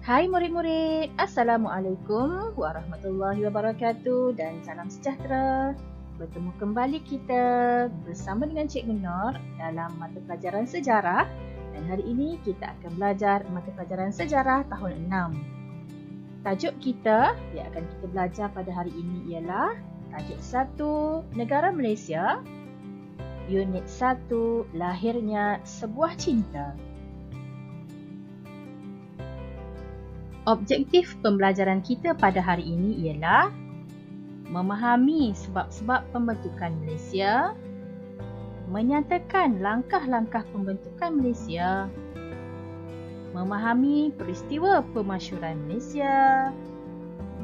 Hai murid-murid, Assalamualaikum warahmatullahi wabarakatuh dan salam sejahtera. Bertemu kembali kita bersama dengan Cikgu Nur dalam mata pelajaran sejarah dan hari ini kita akan belajar mata pelajaran sejarah tahun 6. Tajuk kita yang akan kita belajar pada hari ini ialah tajuk 1, Negara Malaysia, Unit 1, Lahirnya Sebuah Cinta. Objektif pembelajaran kita pada hari ini ialah memahami sebab-sebab pembentukan Malaysia, menyatakan langkah-langkah pembentukan Malaysia, memahami peristiwa pemasyhuran Malaysia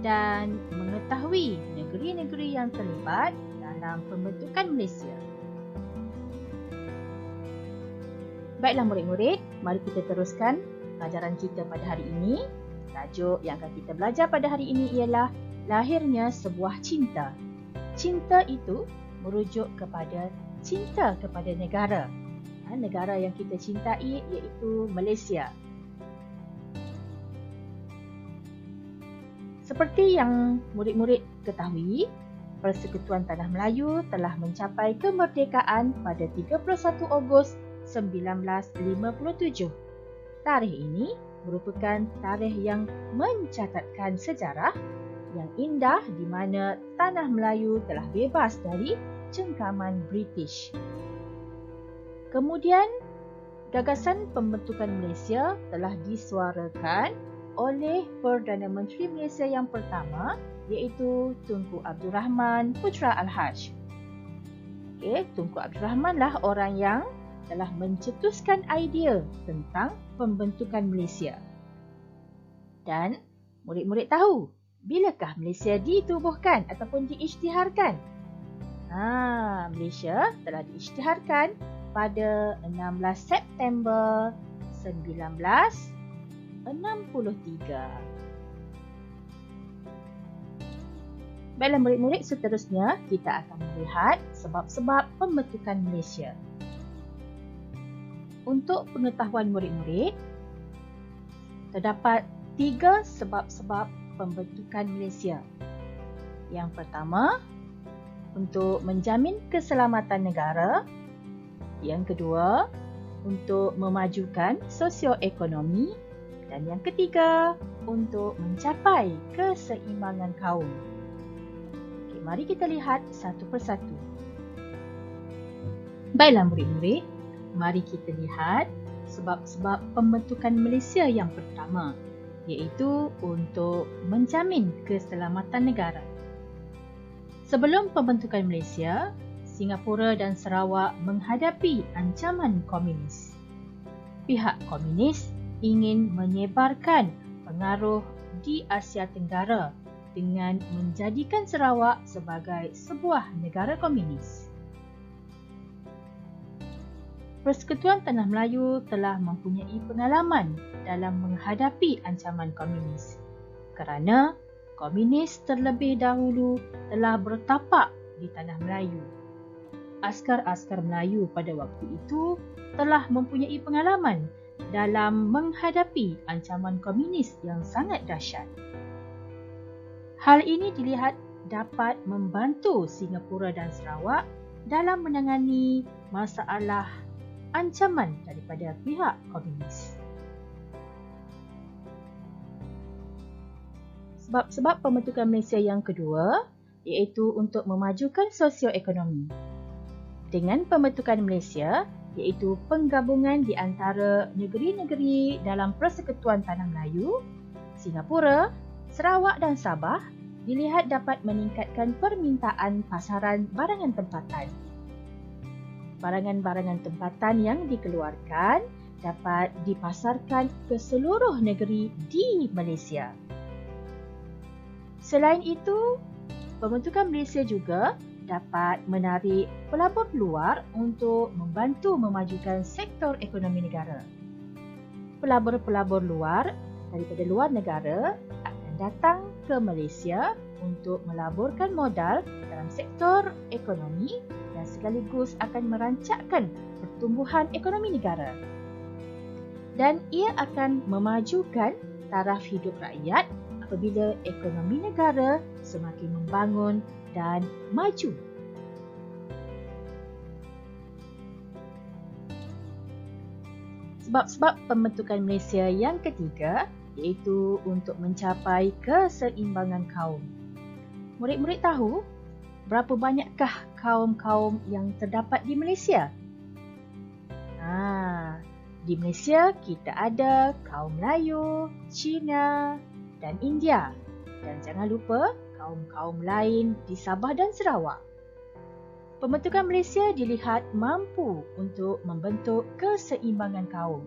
dan mengetahui negeri-negeri yang terlibat dalam pembentukan Malaysia. Baiklah murid-murid, mari kita teruskan pelajaran kita pada hari ini. Tajuk yang akan kita belajar pada hari ini ialah Lahirnya Sebuah Cinta. Cinta itu merujuk kepada cinta kepada negara. Negara yang kita cintai iaitu Malaysia. Seperti yang murid-murid ketahui, Persekutuan Tanah Melayu telah mencapai kemerdekaan pada 31 Ogos 1957. Tarikh ini merupakan tarikh yang mencatatkan sejarah yang indah di mana Tanah Melayu telah bebas dari cengkaman British. Kemudian, gagasan pembentukan Malaysia telah disuarakan oleh Perdana Menteri Malaysia yang pertama iaitu Tunku Abdul Rahman Putra Al-Haj. Tunku Abdul Rahman lah orang yang telah mencetuskan idea tentang pembentukan Malaysia. Dan murid-murid tahu, bilakah Malaysia ditubuhkan ataupun diisytiharkan? Malaysia telah diisytiharkan pada 16 September 1963. Baiklah murid-murid, seterusnya kita akan melihat sebab-sebab pembentukan Malaysia. Untuk pengetahuan murid-murid, terdapat 3 sebab-sebab pembentukan Malaysia. Yang pertama, untuk menjamin keselamatan negara. Yang kedua, untuk memajukan sosioekonomi. Dan yang ketiga, untuk mencapai keseimbangan kaum. Mari kita lihat satu persatu. Baiklah murid-murid, mari kita lihat sebab-sebab pembentukan Malaysia yang pertama, iaitu untuk menjamin keselamatan negara. Sebelum pembentukan Malaysia, Singapura dan Sarawak menghadapi ancaman komunis. Pihak komunis ingin menyebarkan pengaruh di Asia Tenggara dengan menjadikan Sarawak sebagai sebuah negara komunis. Persekutuan Tanah Melayu telah mempunyai pengalaman dalam menghadapi ancaman komunis kerana komunis terlebih dahulu telah bertapak di Tanah Melayu. Askar-askar Melayu pada waktu itu telah mempunyai pengalaman dalam menghadapi ancaman komunis yang sangat dahsyat. Hal ini dilihat dapat membantu Singapura dan Sarawak dalam menangani masalah ancaman daripada pihak komunis. Sebab-sebab pembentukan Malaysia yang kedua iaitu untuk memajukan sosioekonomi. Dengan pembentukan Malaysia iaitu penggabungan di antara negeri-negeri dalam Persekutuan Tanah Melayu, Singapura, Sarawak dan Sabah dilihat dapat meningkatkan permintaan pasaran barangan tempatan. Barangan-barangan tempatan yang dikeluarkan dapat dipasarkan ke seluruh negeri di Malaysia. Selain itu, pembentukan Malaysia juga dapat menarik pelabur luar untuk membantu memajukan sektor ekonomi negara. Pelabur-pelabur luar daripada luar negara akan datang ke Malaysia untuk melaburkan modal dalam sektor ekonomi dan sekaligus akan merancangkan pertumbuhan ekonomi negara. Dan ia akan memajukan taraf hidup rakyat apabila ekonomi negara semakin membangun dan maju. Sebab-sebab pembentukan Malaysia yang ketiga iaitu untuk mencapai keseimbangan kaum. Murid-murid tahu berapa banyakkah kaum-kaum yang terdapat di Malaysia? Di Malaysia kita ada kaum Melayu, Cina dan India. Dan jangan lupa kaum-kaum lain di Sabah dan Sarawak. Pembentukan Malaysia dilihat mampu untuk membentuk keseimbangan kaum.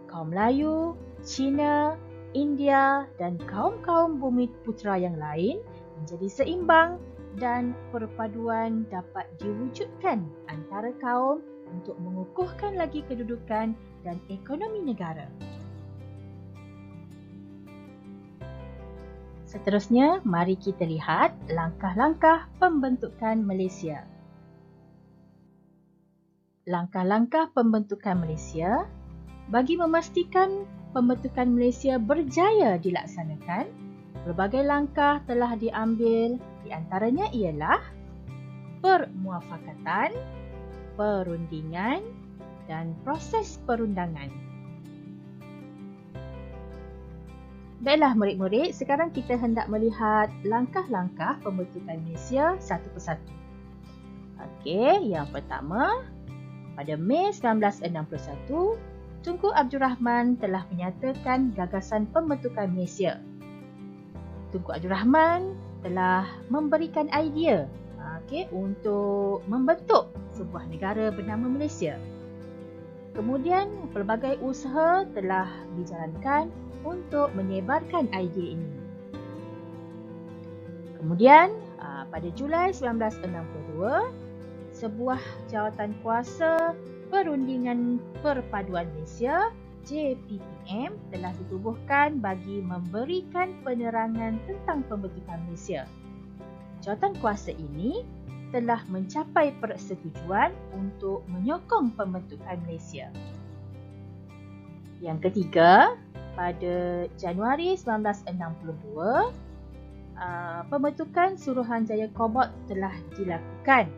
Kaum Melayu, Cina, India dan kaum-kaum bumi putera yang lain menjadi seimbang dan perpaduan dapat diwujudkan antara kaum untuk mengukuhkan lagi kedudukan dan ekonomi negara. Seterusnya, mari kita lihat langkah-langkah pembentukan Malaysia. Langkah-langkah pembentukan Malaysia bagi memastikan pembentukan Malaysia berjaya dilaksanakan, berbagai langkah telah diambil, di antaranya ialah permuafakatan, perundingan dan proses perundangan. Baiklah murid-murid, sekarang kita hendak melihat langkah-langkah pembentukan Malaysia satu persatu. Okey, yang pertama, pada Mei 1961, Tunku Abdul Rahman telah menyatakan gagasan pembentukan Malaysia. Tunku Abdul Rahman telah memberikan idea untuk membentuk sebuah negara bernama Malaysia. Kemudian, pelbagai usaha telah dijalankan untuk menyebarkan idea ini. Kemudian, pada Julai 1962, sebuah jawatan kuasa Perundingan Perpaduan Malaysia JPPM telah ditubuhkan bagi memberikan penerangan tentang pembentukan Malaysia. Jawatan kuasa ini telah mencapai persetujuan untuk menyokong pembentukan Malaysia. Yang ketiga, pada Januari 1962, pembentukan Suruhanjaya Kobot telah dilakukan.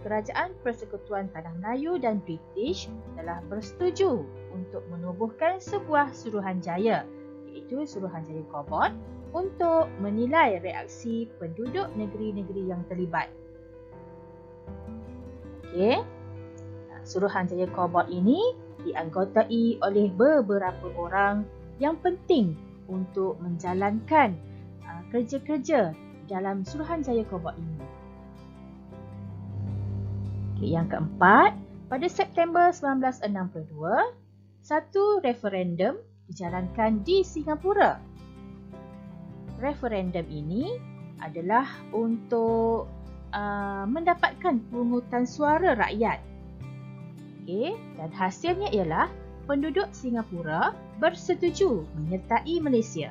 Kerajaan Persekutuan Tanah Melayu dan British telah bersetuju untuk menubuhkan sebuah Suruhanjaya, iaitu Suruhanjaya Kobot, untuk menilai reaksi penduduk negeri-negeri yang terlibat. Suruhanjaya Kobot ini dianggotai oleh beberapa orang yang penting untuk menjalankan kerja-kerja dalam Suruhanjaya Kobot ini. Yang keempat, pada September 1962, satu referendum dijalankan di Singapura. Referendum ini adalah untuk mendapatkan pungutan suara rakyat. Dan hasilnya ialah penduduk Singapura bersetuju menyertai Malaysia.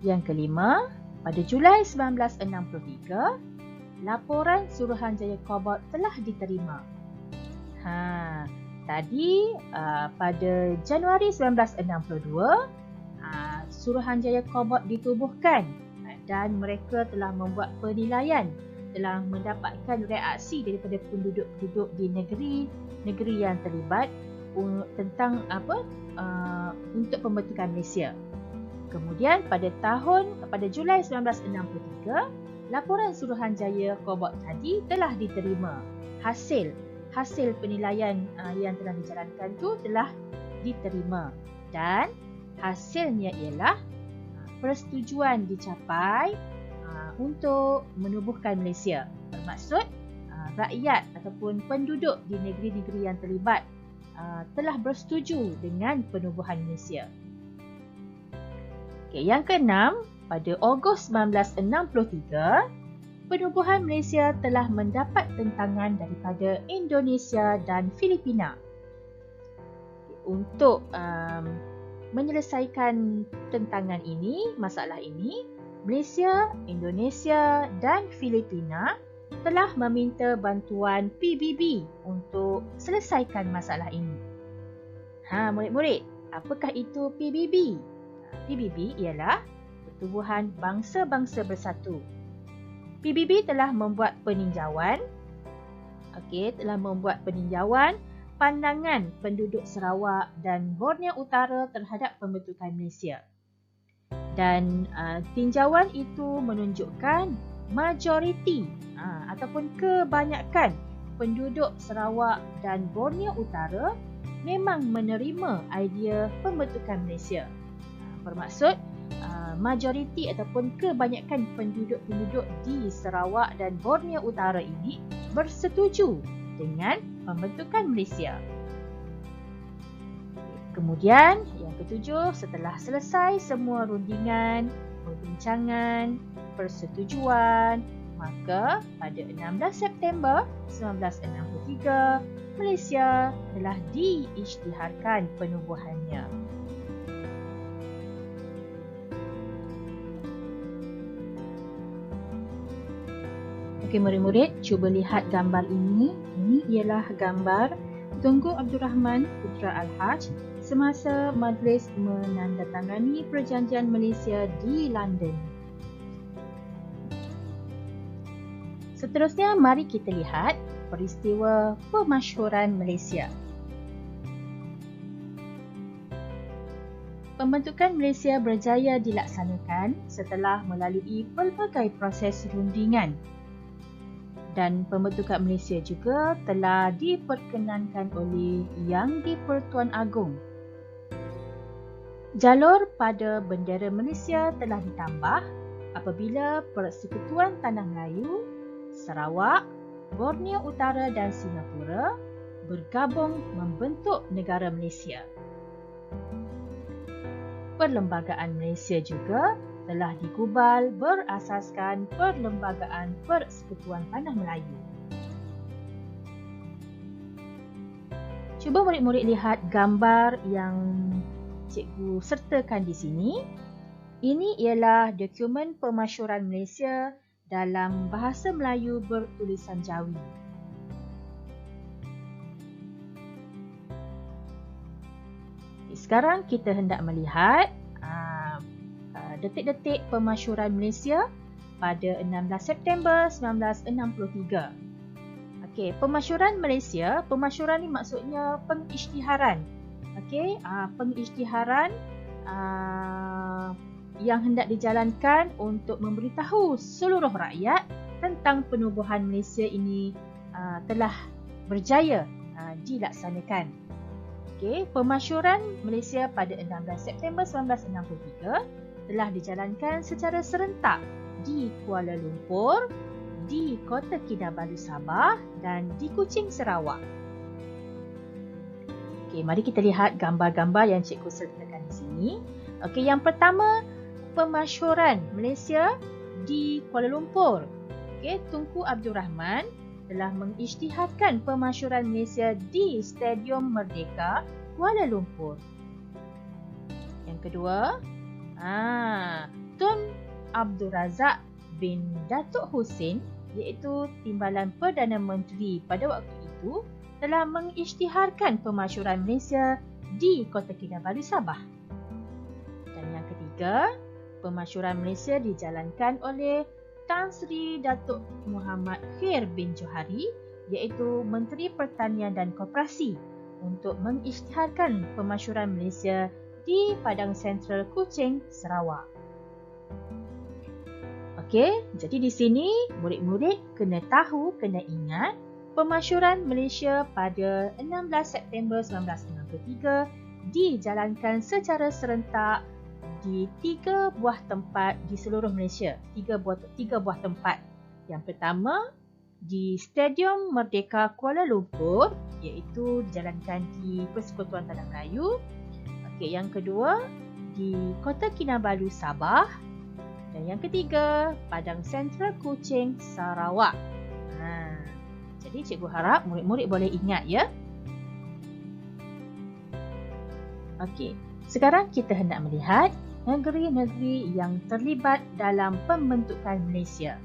Yang kelima, pada Julai 1963, laporan Suruhanjaya Kobot telah diterima. Tadi pada Januari 1962, Suruhanjaya Kobot ditubuhkan dan mereka telah membuat penilaian, telah mendapatkan reaksi daripada penduduk-penduduk di negeri yang terlibat tentang untuk pembentukan Malaysia. Kemudian pada Julai 1963, laporan Suruhanjaya Kobot tadi telah diterima. Hasil penilaian yang telah dijalankan itu telah diterima dan hasilnya ialah persetujuan dicapai untuk menubuhkan Malaysia. Bermaksud rakyat ataupun penduduk di negeri-negeri yang terlibat telah bersetuju dengan penubuhan Malaysia. Yang keenam, pada Ogos 1963, penubuhan Malaysia telah mendapat tentangan daripada Indonesia dan Filipina. Untuk menyelesaikan masalah ini, Malaysia, Indonesia dan Filipina telah meminta bantuan PBB untuk selesaikan masalah ini. Murid-murid, apakah itu PBB? PBB ialah Pertubuhan Bangsa-Bangsa Bersatu. PBB telah membuat peninjauan pandangan penduduk Sarawak dan Borneo Utara terhadap pembentukan Malaysia. Dan tinjauan itu menunjukkan majoriti ataupun kebanyakan penduduk Sarawak dan Borneo Utara memang menerima idea pembentukan Malaysia. Bermaksud majoriti ataupun kebanyakan penduduk-penduduk di Sarawak dan Borneo Utara ini bersetuju dengan pembentukan Malaysia. Kemudian yang ketujuh, setelah selesai semua rundingan, perbincangan, persetujuan, maka pada 16 September 1963, Malaysia telah diisytiharkan penubuhannya. Okey murid-murid, cuba lihat gambar ini. Ini ialah gambar Tunku Abdul Rahman Putra Al-Haj semasa majlis menandatangani Perjanjian Malaysia di London. Seterusnya, mari kita lihat peristiwa pemasyhuran Malaysia. Pembentukan Malaysia berjaya dilaksanakan setelah melalui pelbagai proses rundingan. Dan pembentukan Malaysia juga telah diperkenankan oleh Yang di-Pertuan Agong. Jalur pada bendera Malaysia telah ditambah apabila Persekutuan Tanah Melayu, Sarawak, Borneo Utara dan Singapura bergabung membentuk negara Malaysia. Perlembagaan Malaysia juga telah digubal berasaskan Perlembagaan Persekutuan Tanah Melayu. Cuba murid-murid lihat gambar yang cikgu sertakan di sini. Ini ialah dokumen pemasyhuran Malaysia dalam bahasa Melayu bertulisan Jawi. Sekarang kita hendak melihat detik-detik pemasyhuran Malaysia pada 16 September 1963. Okey, pemasyhuran Malaysia, pemasyhuran ni maksudnya pengisytiharan. Okey, pengisytiharan yang hendak dijalankan untuk memberitahu seluruh rakyat tentang penubuhan Malaysia ini telah berjaya dilaksanakan. Okey, pemasyhuran Malaysia pada 16 September 1963 telah dijalankan secara serentak di Kuala Lumpur, di Kota Kinabalu Sabah dan di Kuching Sarawak. Okey, mari kita lihat gambar-gambar yang cikgu sertakan di sini. Okey, yang pertama, pemasyhuran Malaysia di Kuala Lumpur. Okey, Tunku Abdul Rahman telah mengisytiharkan pemasyhuran Malaysia di Stadium Merdeka, Kuala Lumpur. Yang kedua, Tun Abdul Razak bin Datuk Hussein, iaitu Timbalan Perdana Menteri pada waktu itu, telah mengisytiharkan pemasyhuran Malaysia di Kota Kinabalu Sabah. Dan yang ketiga, pemasyhuran Malaysia dijalankan oleh Tan Sri Datuk Muhammad Khair bin Johari, iaitu Menteri Pertanian dan Koperasi, untuk mengisytiharkan pemasyhuran Malaysia di Padang Sentral Kuching, Sarawak. Okey, jadi di sini murid-murid kena tahu, kena ingat pemasyhuran Malaysia pada 16 September 1963 dijalankan secara serentak di 3 buah tempat di seluruh Malaysia. 3 buah tempat. Yang pertama, di Stadium Merdeka Kuala Lumpur, iaitu dijalankan di Persekutuan Tanah Melayu. Okey, yang kedua, di Kota Kinabalu Sabah. Dan yang ketiga, Padang Sentral Kuching, Sarawak. Jadi cikgu harap murid-murid boleh ingat ya. Okey, sekarang kita hendak melihat negeri-negeri yang terlibat dalam pembentukan Malaysia.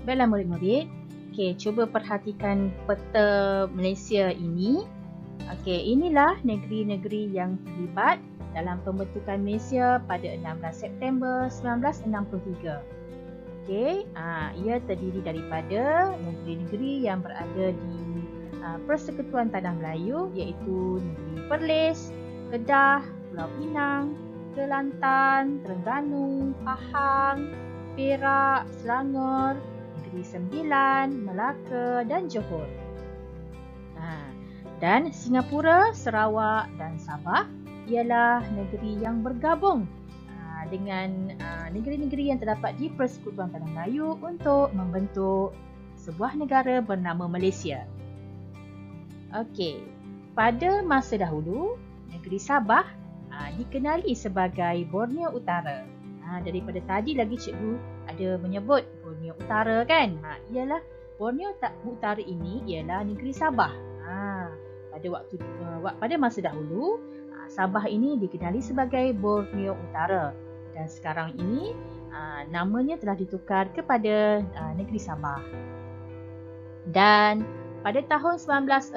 Baiklah murid-murid, okey, cuba perhatikan peta Malaysia ini. Okey, inilah negeri-negeri yang terlibat dalam pembentukan Malaysia pada 16 September 1963. Okey, ia terdiri daripada negeri-negeri yang berada di Persekutuan Tanah Melayu, iaitu negeri Perlis, Kedah, Pulau Pinang, Kelantan, Terengganu, Pahang, Perak, Selangor, Negeri Sembilan, Melaka dan Johor. Dan Singapura, Sarawak dan Sabah ialah negeri yang bergabung dengan negeri-negeri yang terdapat di Persekutuan Tanah Melayu untuk membentuk sebuah negara bernama Malaysia. Okey, pada masa dahulu, negeri Sabah dikenali sebagai Borneo Utara. Daripada tadi lagi cikgu ada menyebut Borneo Utara kan? Ialah Borneo Utara ini ialah negeri Sabah. Pada masa dahulu, Sabah ini dikenali sebagai Borneo Utara dan sekarang ini namanya telah ditukar kepada negeri Sabah. Dan pada tahun 1965,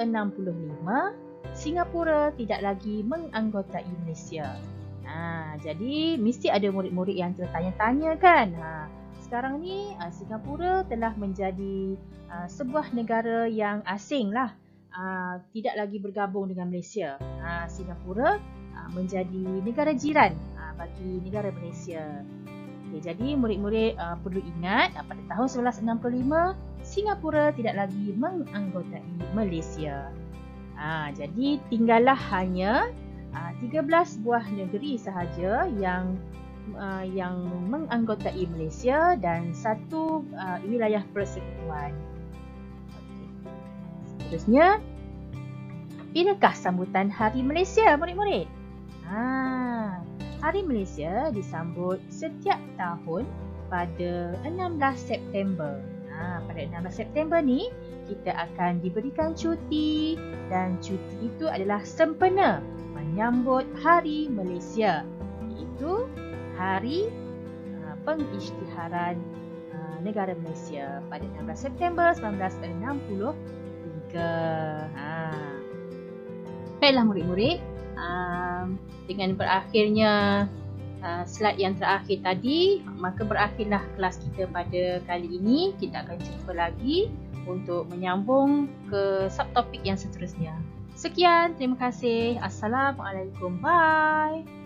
Singapura tidak lagi menganggotai Malaysia. Jadi mesti ada murid-murid yang tertanya-tanya kan. Sekarang ni Singapura telah menjadi sebuah negara yang asing lah. Tidak lagi bergabung dengan Malaysia. Singapura menjadi negara jiran bagi negara Malaysia. Okay, jadi murid-murid perlu ingat pada tahun 1965 Singapura tidak lagi menganggotai Malaysia. Jadi tinggallah hanya 13 buah negeri sahaja yang menganggotai Malaysia dan satu wilayah persekutuan. Seterusnya, bilakah sambutan Hari Malaysia, murid-murid? Hari Malaysia disambut setiap tahun pada 16 September. Pada 16 September ni, kita akan diberikan cuti dan cuti itu adalah sempena menyambut Hari Malaysia, iaitu Hari Pengisytiharan Negara Malaysia pada 16 September 1963. Baiklah murid-murid, dengan berakhirnya slide yang terakhir tadi, maka berakhirlah kelas kita pada kali ini. Kita akan jumpa lagi untuk menyambung ke subtopik yang seterusnya. Sekian, terima kasih. Assalamualaikum. Bye.